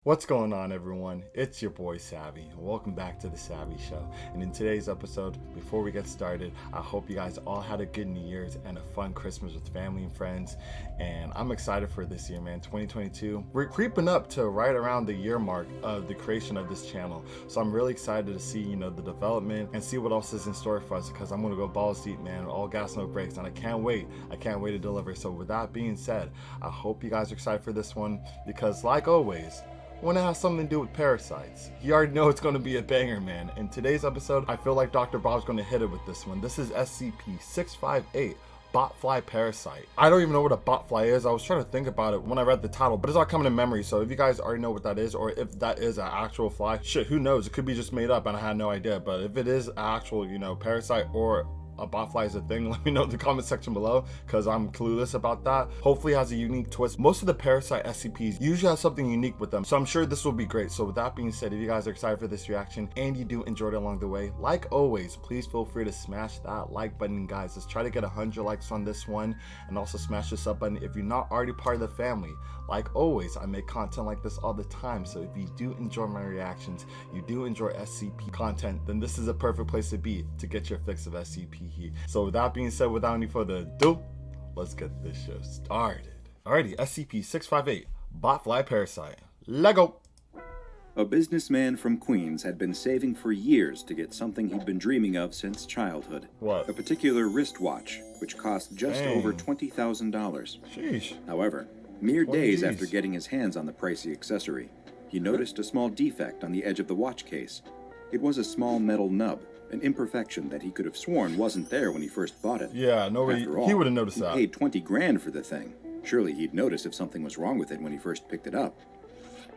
What's going on, everyone? It's your boy Savvy, and welcome back to the Savvy Show. And in today's episode, before we get started, I hope you guys all had a good New Year's and a fun Christmas with family and friends. And I'm excited for this year, man. 2022. We're creeping up to right around the year mark of the creation of this channel. So I'm really excited to see, the development and see what else is in store for us, because I'm gonna go balls deep, man. All gas, no brakes, and I can't wait. I can't wait to deliver. So with that being said, I hope you guys are excited for this one, because like always, when it has something to do with parasites, you already know it's going to be a banger, man. In today's episode, I feel like Dr. Bob's going to hit it with this one. This is SCP-658 Botfly Parasite. I don't even know what a botfly is. I was trying to think about it when I read the title, but it's not coming to memory. So if you guys already know what that is, or if that is an actual fly, shit, who knows? It could be just made up and I had no idea. But if it is an actual, parasite or a botfly is a thing, let me know in the comment section below, because I'm clueless about that. Hopefully it has a unique twist. Most of the parasite SCPs usually have something unique with them, so I'm sure this will be great. So with that being said, if you guys are excited for this reaction and you do enjoy it along the way, like always, please feel free to smash that like button, guys. Let's try to get 100 likes on this one, and also smash the sub button if you're not already part of the family. Like always, I make content like this all the time, so if you do enjoy my reactions, you do enjoy SCP content, then this is a perfect place to be to get your fix of SCP heat. So with that being said, without any further ado, let's get this show started. Alrighty, SCP-658 Botfly Parasite. Lego. A businessman from Queens had been saving for years to get something he'd been dreaming of since childhood. What? A particular wristwatch, which cost just over $20,000. Sheesh. However, mere days after getting his hands on the pricey accessory, he noticed a small defect on the edge of the watch case. It was a small metal nub, an imperfection that he could have sworn wasn't there when he first bought it. Yeah, nobody, he would have noticed that. He paid 20 grand for the thing. Surely he'd notice if something was wrong with it when he first picked it up.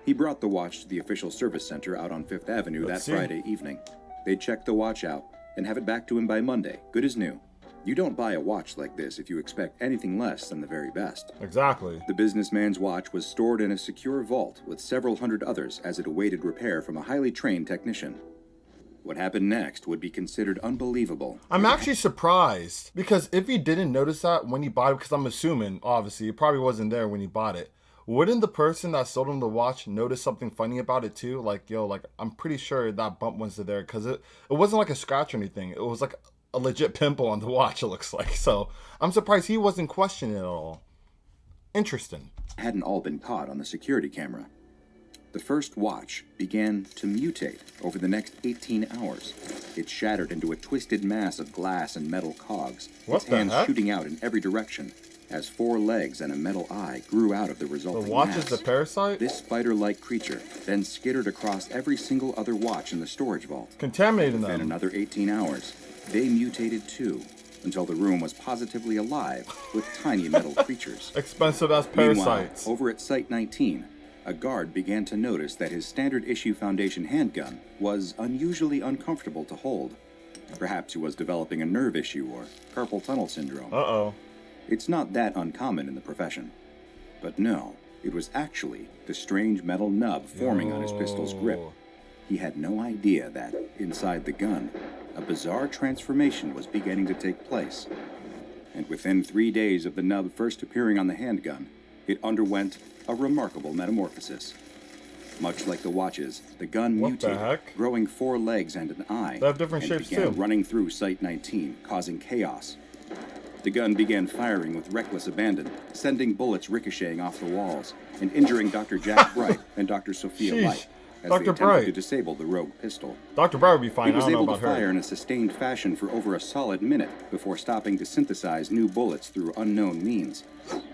He brought the watch to the official service center out on 5th Avenue that Friday evening. They'd check the watch out and have it back to him by Monday, good as new. You don't buy a watch like this if you expect anything less than the very best. Exactly. The businessman's watch was stored in a secure vault with several hundred others as it awaited repair from a highly trained technician. What happened next would be considered unbelievable. I'm actually surprised, because if he didn't notice that when he bought it, because I'm assuming, obviously, it probably wasn't there when he bought it, wouldn't the person that sold him the watch notice something funny about it too? Like, I'm pretty sure that bump wasn't there, because it wasn't like a scratch or anything. It was like a legit pimple on the watch, it looks like. So I'm surprised he wasn't questioning it at all. Interesting. Hadn't all been caught on the security camera. The first watch began to mutate over the next 18 hours. It shattered into a twisted mass of glass and metal cogs, its hands shooting out in every direction, as 4 legs and a metal eye grew out of the resulting The watch mass. is the parasite? This spider-like creature then skittered across every single other watch in the storage vault. Contaminating them. Within another 18 hours, they mutated too, until the room was positively alive with tiny metal creatures. Expensive as parasites. Meanwhile, over at Site 19, a guard began to notice that his standard issue Foundation handgun was unusually uncomfortable to hold. Perhaps he was developing a nerve issue or carpal tunnel syndrome. Uh-oh. It's not that uncommon in the profession. But no, it was actually the strange metal nub forming on his pistol's grip. He had no idea that, inside the gun, a bizarre transformation was beginning to take place. And within 3 days of the nub first appearing on the handgun, it underwent a remarkable metamorphosis. Much like the watches, the gun mutated, growing 4 legs and an eye, they have different shapes began too. running through Site 19, causing chaos. The gun began firing with reckless abandon, sending bullets ricocheting off the walls and injuring Dr. Jack Bright and Dr. Sophia Light as they attempted to disable the rogue pistol. Dr. Bright would be fine. He was able to fire in a sustained fashion for over a solid minute before stopping to synthesize new bullets through unknown means.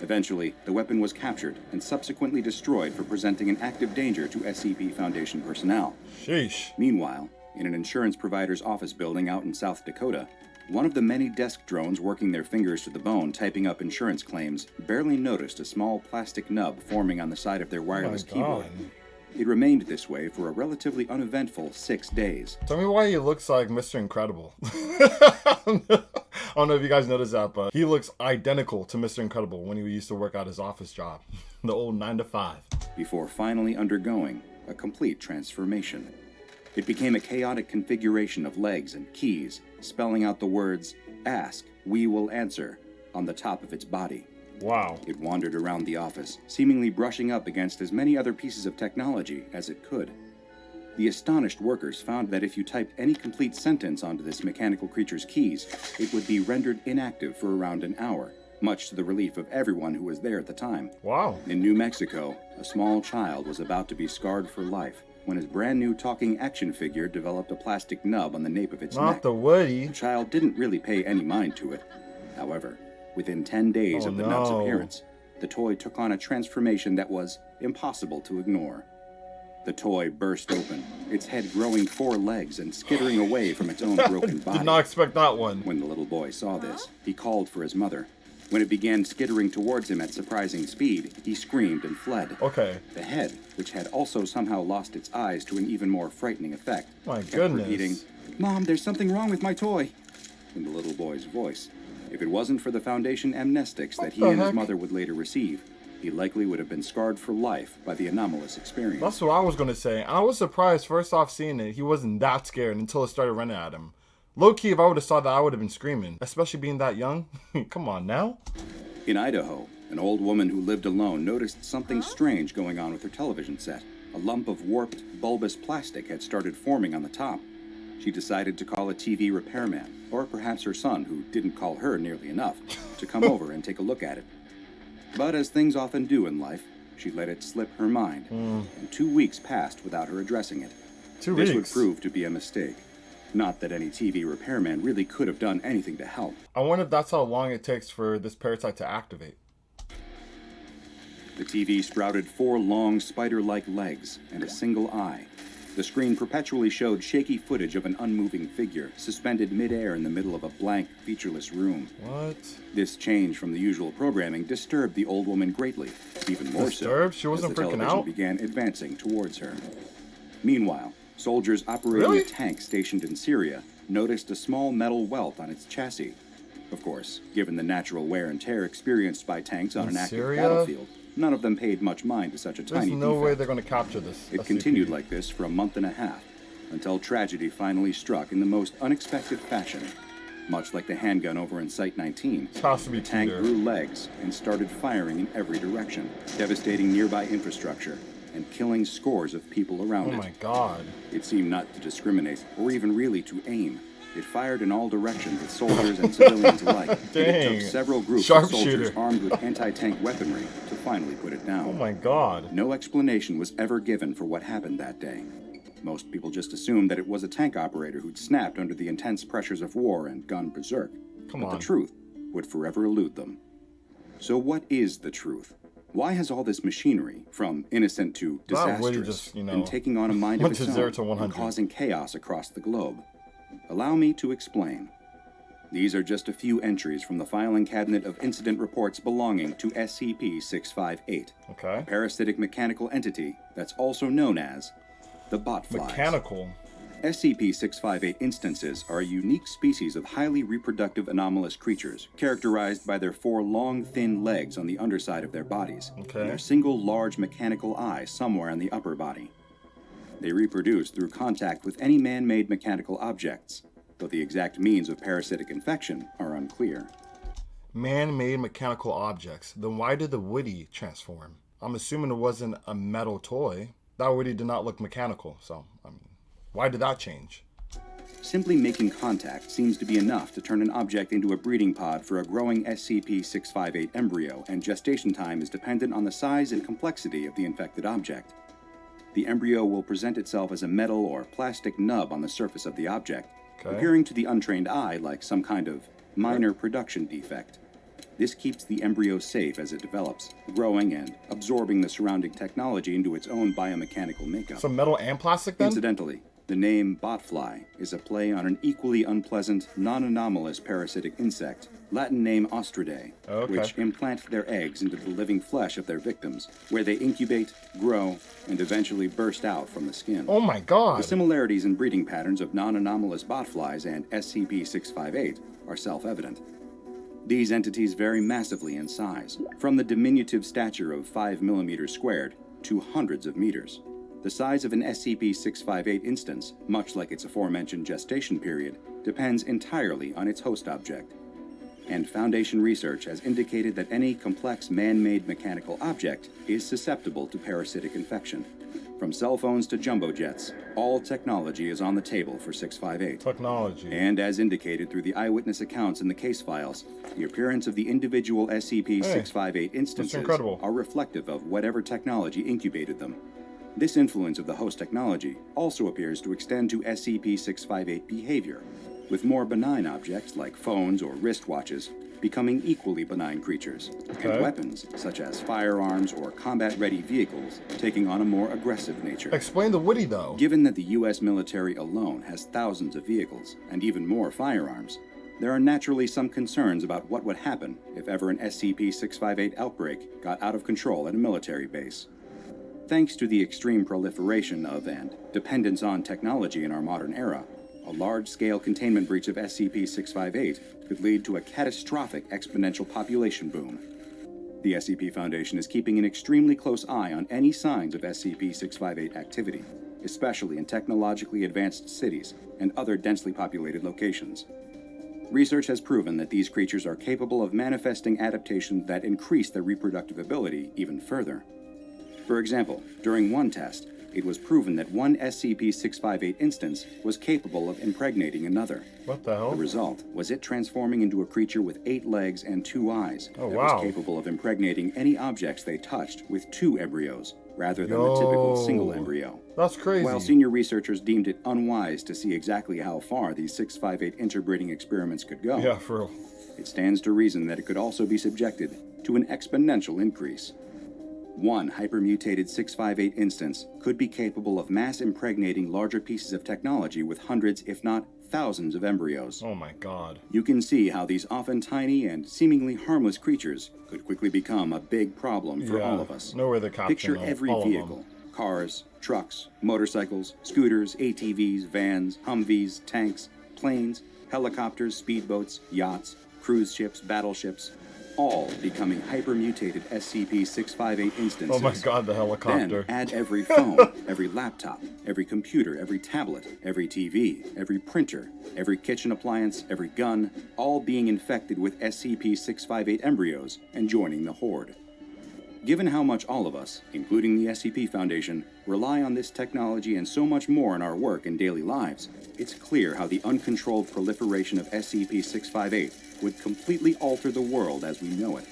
Eventually, the weapon was captured and subsequently destroyed for presenting an active danger to SCP Foundation personnel. Sheesh. Meanwhile, in an insurance provider's office building out in South Dakota, one of the many desk drones working their fingers to the bone typing up insurance claims barely noticed a small plastic nub forming on the side of their wireless keyboard. It remained this way for a relatively uneventful 6 days. Tell me why he looks like Mr. Incredible. I don't know if you guys noticed that, but he looks identical to Mr. Incredible when he used to work out his office job. The old 9 to 5. Before finally undergoing a complete transformation. It became a chaotic configuration of legs and keys, spelling out the words, "Ask, we will answer," on the top of its body. Wow. It wandered around the office, seemingly brushing up against as many other pieces of technology as it could. The astonished workers found that if you typed any complete sentence onto this mechanical creature's keys, it would be rendered inactive for around an hour, much to the relief of everyone who was there at the time. Wow. In New Mexico, a small child was about to be scarred for life when his brand new talking action figure developed a plastic nub on the nape of its neck. Not the Woody. The child didn't really pay any mind to it. However, within 10 days of the nub's appearance, the toy took on a transformation that was impossible to ignore. The toy burst open, its head growing 4 legs and skittering away from its own broken body. Did not expect that one. When the little boy saw this, he called for his mother. When it began skittering towards him at surprising speed, he screamed and fled. Okay. The head, which had also somehow lost its eyes to an even more frightening effect, My kept goodness. repeating, "Mom, there's something wrong with my toy," in the little boy's voice. If it wasn't for the Foundation amnestics that he and his mother would later receive, he likely would have been scarred for life by the anomalous experience. That's what I was going to say. I was surprised first off seeing it. He wasn't that scared until it started running at him. Low-key, if I would have saw that, I would have been screaming. Especially being that young. Come on now. In Idaho, an old woman who lived alone noticed something strange going on with her television set. A lump of warped, bulbous plastic had started forming on the top. She decided to call a TV repairman, or perhaps her son, who didn't call her nearly enough, to come over and take a look at it. But as things often do in life, she let it slip her mind, and 2 weeks passed without her addressing it. 2 weeks? This would prove to be a mistake. Not that any TV repairman really could have done anything to help. I wonder if that's how long it takes for this parasite to activate. The TV sprouted 4 long spider-like legs and a single eye. The screen perpetually showed shaky footage of an unmoving figure suspended midair in the middle of a blank, featureless room. What? This change from the usual programming disturbed the old woman greatly, even more Disturbed? so She wasn't as the freaking television out? began advancing towards her. Meanwhile, soldiers operating Really? a tank stationed in Syria noticed a small metal welt on its chassis. Of course, given the natural wear and tear experienced by tanks on In an active Syria? battlefield, none of them paid much mind to such a There's tiny no defect. way they're going to capture this. It SCP. continued like this for a month and a half, until tragedy finally struck in the most unexpected fashion. Much like the handgun over in Site 19, It has to be the tank Peter. grew legs and started firing in every direction, devastating nearby infrastructure and killing scores of people around Oh it. my god. It seemed not to discriminate, or even really to aim. It fired in all directions at soldiers and civilians alike. And it Dang. took several groups of soldiers Sharpshooter. armed with anti-tank weaponry to finally put it down. Oh my god. No explanation was ever given for what happened that day. Most people just assumed that it was a tank operator who'd snapped under the intense pressures of war and gone berserk. Come But on. the truth would forever elude them. So what is the truth? Why has all this machinery, from innocent to Not really disastrous, just, you know, been taking on a mind of went its to own 0 to and 100. causing chaos across the globe? Allow me to explain. These are just a few entries from the filing cabinet of incident reports belonging to SCP-658, Okay. a parasitic mechanical entity that's also known as the Botflies. Mechanical. SCP-658 instances are a unique species of highly reproductive anomalous creatures, characterized by their 4 long, thin legs on the underside of their bodies, Okay. and their single large mechanical eye somewhere on the upper body. They reproduce through contact with any man-made mechanical objects, though the exact means of parasitic infection are unclear. Man-made mechanical objects. Then why did the Woody transform? I'm assuming it wasn't a metal toy. That Woody did not look mechanical, so, I mean, why did that change? Simply making contact seems to be enough to turn an object into a breeding pod for a growing SCP-658 embryo, and gestation time is dependent on the size and complexity of the infected object. The embryo will present itself as a metal or plastic nub on the surface of the object, Okay. appearing to the untrained eye like some kind of minor production defect. This keeps the embryo safe as it develops, growing and absorbing the surrounding technology into its own biomechanical makeup. Some metal and plastic then? Incidentally, the name Botfly is a play on an equally unpleasant, non-anomalous parasitic insect, Latin name Ostridae, Okay. which implant their eggs into the living flesh of their victims, where they incubate, grow, and eventually burst out from the skin. Oh my The god. similarities in breeding patterns of non-anomalous botflies and SCP-658 are self-evident. These entities vary massively in size, from the diminutive stature of 5 millimeters squared to hundreds of meters. The size of an SCP-658 instance, much like its aforementioned gestation period, depends entirely on its host object. and Foundation research has indicated that any complex man-made mechanical object is susceptible to parasitic infection. From cell phones to jumbo jets, all technology is on the table for 658. Technology. And as indicated through the eyewitness accounts in the case files, the appearance of the individual SCP-658 instances are reflective of whatever technology incubated them. This influence of the host technology also appears to extend to SCP-658 behavior, with more benign objects like phones or wristwatches becoming equally benign creatures, and weapons such as firearms or combat-ready vehicles taking on a more aggressive nature. Explain the Woody, though. Given that the U.S. military alone has thousands of vehicles and even more firearms, there are naturally some concerns about what would happen if ever an SCP-658 outbreak got out of control at a military base. Thanks to the extreme proliferation of and dependence on technology in our modern era, a large-scale containment breach of SCP-658 could lead to a catastrophic exponential population boom. The SCP Foundation is keeping an extremely close eye on any signs of SCP-658 activity, especially in technologically advanced cities and other densely populated locations. Research has proven that these creatures are capable of manifesting adaptations that increase their reproductive ability even further. For example, during one test, it was proven that one SCP-658 instance was capable of impregnating another. What the hell? The result was it transforming into a creature with 8 legs and 2 eyes that was capable of impregnating any objects they touched with 2 embryos, rather than the typical single embryo. That's crazy. While senior researchers deemed it unwise to see exactly how far these 658 interbreeding experiments could go, yeah, for real, it stands to reason that it could also be subjected to an exponential increase. One hypermutated 658 instance could be capable of mass impregnating larger pieces of technology with hundreds, if not thousands, of embryos. Oh my god. You can see how these often tiny and seemingly harmless creatures could quickly become a big problem for all of us. No way the captain. Picture every vehicle: cars, trucks, motorcycles, scooters, ATVs, vans, Humvees, tanks, planes, helicopters, speedboats, yachts, cruise ships, battleships, all becoming hypermutated SCP-658 instances. Oh my god, the helicopter. Then add every phone, every laptop, every computer, every tablet, every TV, every printer, every kitchen appliance, every gun, all being infected with SCP-658 embryos and joining the horde. Given how much all of us, including the SCP Foundation, rely on this technology and so much more in our work and daily lives, it's clear how the uncontrolled proliferation of SCP-658 would completely alter the world as we know it.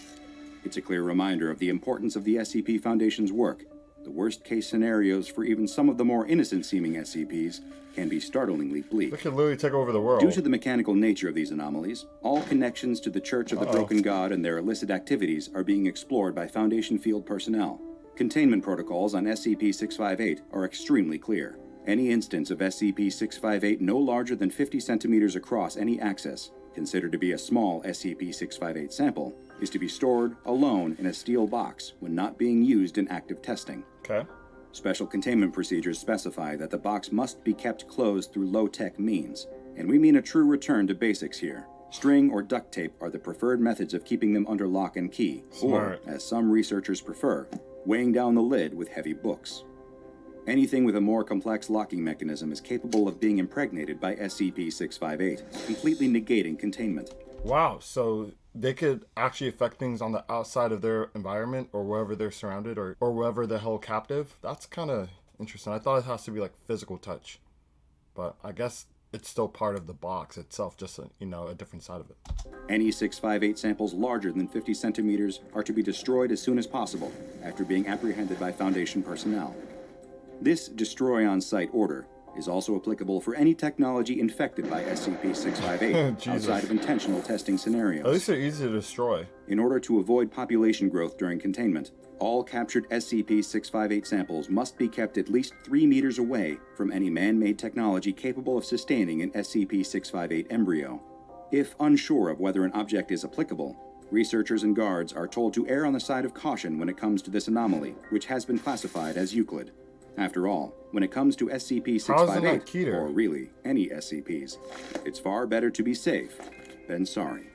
It's a clear reminder of the importance of the SCP Foundation's work. The worst-case scenarios for even some of the more innocent-seeming SCPs can be startlingly bleak. They could literally take over the world. Due to the mechanical nature of these anomalies, all connections to the Church of the Broken God and their illicit activities are being explored by Foundation field personnel. Containment protocols on SCP-658 are extremely clear. Any instance of SCP-658 no larger than 50 centimeters across any axis, considered to be a small SCP-658 sample, is to be stored alone in a steel box when not being used in active testing. Okay. Special containment procedures specify that the box must be kept closed through low-tech means, and we mean a true return to basics here. String or duct tape are the preferred methods of keeping them under lock and key, or, as some researchers prefer, weighing down the lid with heavy books. Anything with a more complex locking mechanism is capable of being impregnated by SCP-658, completely negating containment. Wow, so they could actually affect things on the outside of their environment or wherever they're surrounded or wherever they're held captive. That's kind of interesting. I thought it has to be like physical touch, but I guess it's still part of the box itself, just a different side of it. Any 658 samples larger than 50 centimeters are to be destroyed as soon as possible after being apprehended by Foundation personnel. This destroy on-site order is also applicable for any technology infected by SCP-658 outside of intentional testing scenarios. At least they're easy to destroy. In order to avoid population growth during containment, all captured SCP-658 samples must be kept at least 3 meters away from any man-made technology capable of sustaining an SCP-658 embryo. If unsure of whether an object is applicable, researchers and guards are told to err on the side of caution when it comes to this anomaly, which has been classified as Euclid. After all, when it comes to SCP-658, or really any SCPs, it's far better to be safe than sorry.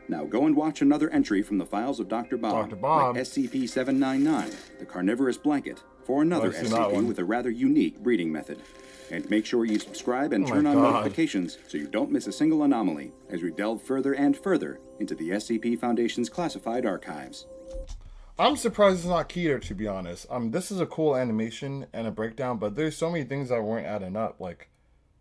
Now go and watch another entry from the files of Dr. Bob, like SCP-799, the Carnivorous Blanket, for another I've seen that SCP one. with a rather unique breeding method. And make sure you subscribe and Oh my turn on God. notifications so you don't miss a single anomaly as we delve further and further into the SCP Foundation's classified archives. I'm surprised it's not Keter, to be honest. This is a cool animation and a breakdown, but there's so many things that weren't adding up. Like,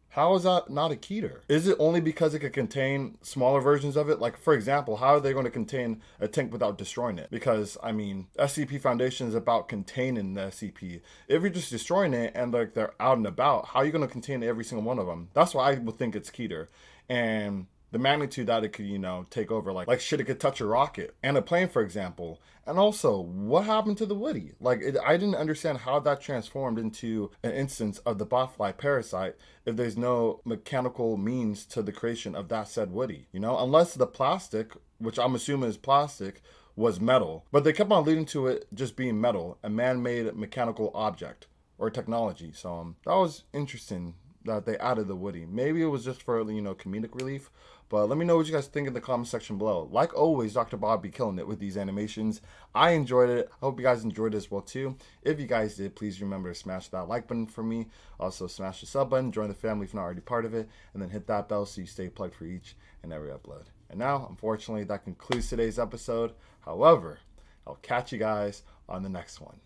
how is that not a Keter? Is it only because it could contain smaller versions of it? Like, for example, how are they going to contain a tank without destroying it? Because, I mean, SCP Foundation is about containing the SCP. If you're just destroying it and, like, they're out and about, how are you going to contain every single one of them? That's why I would think it's Keter. And the magnitude that it could, take over, like shit, it could touch a rocket and a plane, for example. And also, what happened to the Woody? I didn't understand how that transformed into an instance of the Botfly Parasite if there's no mechanical means to the creation of that said Woody, unless the plastic, which I'm assuming is plastic, was metal. But they kept on leading to it just being metal, a man-made mechanical object or technology. So that was interesting that they added the Woody. Maybe it was just for, comedic relief. But let me know what you guys think in the comment section below. Like always, Dr. Bob be killing it with these animations. I enjoyed it. I hope you guys enjoyed it as well too. If you guys did, please remember to smash that like button for me. Also smash the sub button, join the family if you're not already part of it, and then hit that bell so you stay plugged for each and every upload. And now, unfortunately, that concludes today's episode. However, I'll catch you guys on the next one.